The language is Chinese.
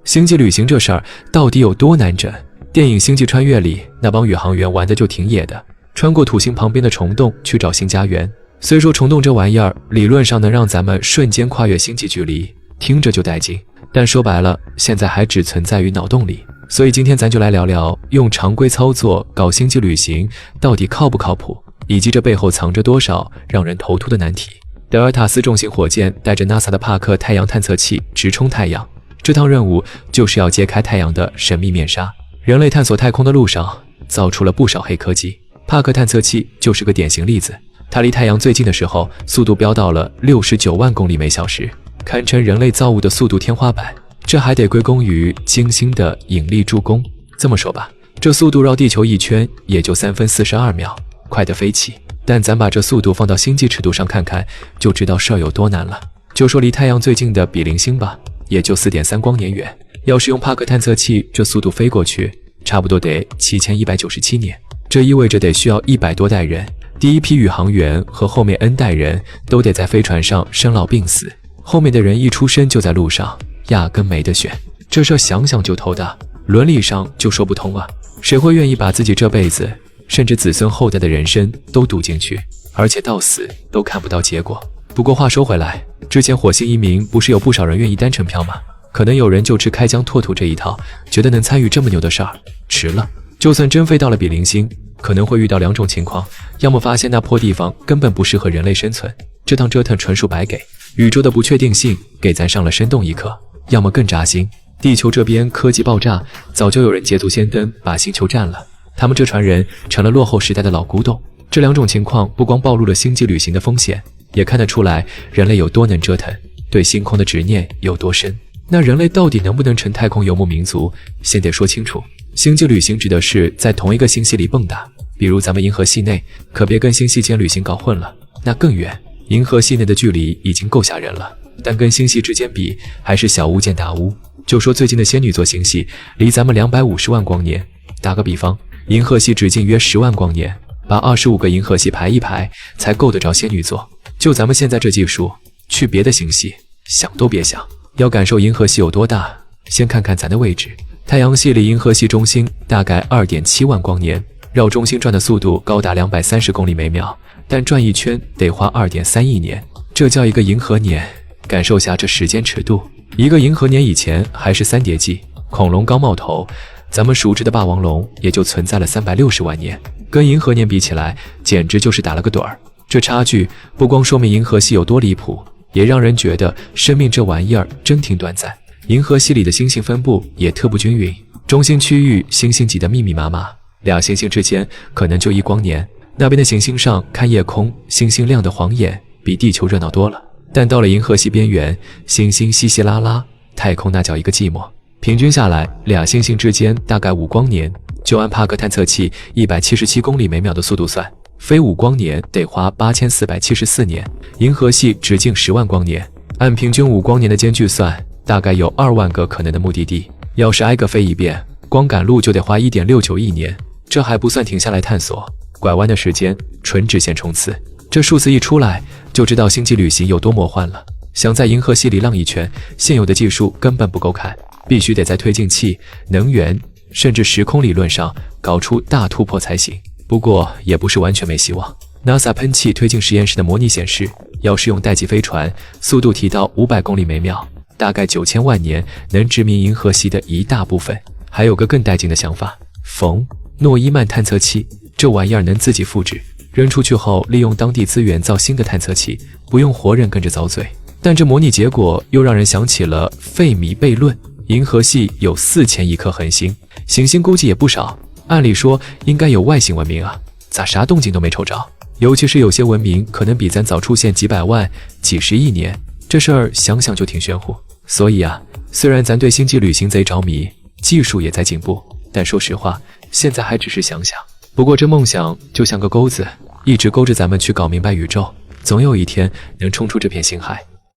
星际旅行这事儿到底有多难整？电影《星际穿越》里那帮宇航员玩的就挺野的，穿过土星旁边的虫洞去找新家园。虽说虫洞这玩意儿理论上能让咱们瞬间跨越星际距离，听着就带劲，但说白了，现在还只存在于脑洞里。所以今天咱就来聊聊用常规操作搞星际旅行到底靠不靠谱，以及这背后藏着多少让人头秃的难题。德尔塔斯重型火箭带着 NASA 的帕克太阳探测器直冲太阳，这趟任务就是要揭开太阳的神秘面纱。人类探索太空的路上造出了不少黑科技，帕克探测器就是个典型例子。它离太阳最近的时候，速度飙到了69万公里每小时，堪称人类造物的速度天花板。这还得归功于精心的引力助攻。这么说吧，这速度绕地球一圈也就3分42秒，快得飞起。但咱把这速度放到星际尺度上看看，就知道事儿有多难了。就说离太阳最近的比邻星吧，也就 4.3 光年远。要是用帕克探测器这速度飞过去，差不多得7197年。这意味着得需要100多代人，第一批宇航员和后面 N 代人都得在飞船上生老病死，后面的人一出生就在路上，压根没得选。这事儿想想就头大，伦理上就说不通啊。谁会愿意把自己这辈子甚至子孙后代的人生都赌进去，而且到死都看不到结果？不过话说回来，之前火星移民不是有不少人愿意单程票吗？可能有人就吃开疆拓土这一套，觉得能参与这么牛的事儿，迟了。就算真飞到了比邻星，可能会遇到2种情况，要么发现那破地方根本不适合人类生存，这趟折腾纯属白给，宇宙的不确定性给咱上了生动一课；要么更扎心，地球这边科技爆炸，早就有人捷足先登把星球占了，他们这船人成了落后时代的老古董。这2种情况不光暴露了星际旅行的风险，也看得出来人类有多能折腾，对星空的执念有多深。那人类到底能不能成太空游牧民族，先得说清楚。星际旅行指的是在同一个星系里蹦跶，比如咱们银河系内，可别跟星系间旅行搞混了，那更远。银河系内的距离已经够吓人了，但跟星系之间比，还是小巫见大巫。就说最近的仙女座星系离咱们250万光年，打个比方，银河系直径约10万光年，把25个银河系排一排，才够得着仙女座。就咱们现在这技术，去别的星系想都别想。要感受银河系有多大，先看看咱的位置。太阳系离银河系中心大概 2.7 万光年，绕中心转的速度高达230公里每秒，但转一圈得花 2.3亿年，这叫一个银河年。感受下这时间尺度，一个银河年以前还是3叠纪，恐龙刚冒头，咱们熟知的霸王龙也就存在了360万年，跟银河年比起来，简直就是打了个盹儿。这差距不光说明银河系有多离谱，也让人觉得生命这玩意儿真挺短暂。银河系里的星星分布也特不均匀，中心区域星星挤得密密麻麻，2星星之间可能就1光年。那边的行星上看夜空，星星亮得晃眼，比地球热闹多了。但到了银河系边缘，星星稀稀拉拉，太空那叫一个寂寞。平均下来，2星星之间大概5光年，就按帕克探测器177公里每秒的速度算，飞5光年得花8474年。银河系直径10万光年，按平均5光年的间距算，大概有2万个可能的目的地。要是挨个飞一遍，光赶路就得花 1.69 亿年，这还不算停下来探索，拐弯的时间纯直线冲刺。这数字一出来，就知道星际旅行有多魔幻了。想在银河系里浪一圈，现有的技术根本不够看，必须得在推进器、能源甚至时空理论上搞出大突破才行。不过也不是完全没希望。NASA 喷气推进实验室的模拟显示，要是用代际飞船，速度提到500公里每秒，大概9000万年能殖民银河系的一大部分。还有个更带劲的想法，冯诺依曼探测器，这玩意儿能自己复制，扔出去后利用当地资源造新的探测器，不用活人跟着遭罪。但这模拟结果又让人想起了费米悖论，银河系有4000亿颗恒星，行星估计也不少，按理说应该有外星文明啊，咋啥动静都没瞅着？尤其是有些文明可能比咱早出现几百万、几十亿年，这事儿想想就挺玄乎。所以啊，虽然咱对星际旅行贼着迷，技术也在进步，但说实话，现在还只是想想。不过这梦想就像个钩子，一直勾着咱们去搞明白宇宙，总有一天能冲出这片星海。